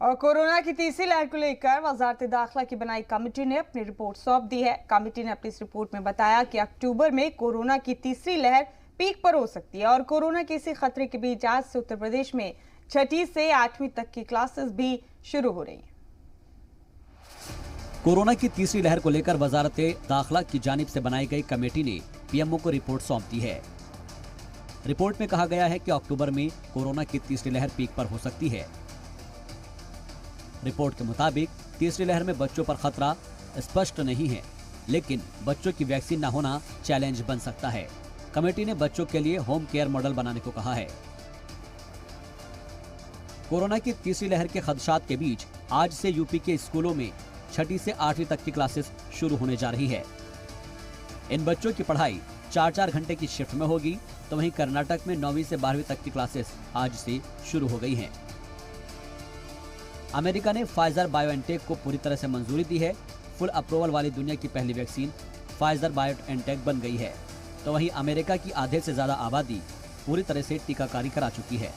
और कोरोना की तीसरी लहर को लेकर वजारत दाखिला की बनाई कमेटी ने अपनी रिपोर्ट सौंप दी है। कमेटी ने अपनी इस रिपोर्ट में बताया कि अक्टूबर में कोरोना की तीसरी लहर पीक पर हो सकती है और कोरोना के इसी खतरे के बीच आज से उत्तर प्रदेश में 6ठी से 8वीं तक की क्लासेस भी शुरू हो रही हैं। कोरोना की तीसरी लहर को लेकर वजारत दाखिला की जानिब से बनाई गई कमेटी ने पीएमओ को रिपोर्ट सौंप दी है। रिपोर्ट में कहा गया है कि अक्टूबर में कोरोना की तीसरी लहर पीक पर हो सकती है। रिपोर्ट के मुताबिक तीसरी लहर में बच्चों पर खतरा स्पष्ट नहीं है, लेकिन बच्चों की वैक्सीन न होना चैलेंज बन सकता है। कमेटी ने बच्चों के लिए होम केयर मॉडल बनाने को कहा है। कोरोना की तीसरी लहर के खदशात के बीच आज से यूपी के स्कूलों में 6ठी से 8वीं तक की क्लासेस शुरू होने जा रही है। इन बच्चों की पढ़ाई 4-4 घंटे की शिफ्ट में होगी, तो वहीं कर्नाटक में 9वीं से 12वीं तक की क्लासेस आज से शुरू हो गई हैं। अमेरिका ने फाइजर बायोएनटेक को पूरी तरह से मंजूरी दी है। फुल अप्रूवल वाली दुनिया की पहली वैक्सीन फाइजर बायोएनटेक बन गई है, तो वहीं अमेरिका की आधे से ज्यादा आबादी पूरी तरह से टीकाकारी करा चुकी है।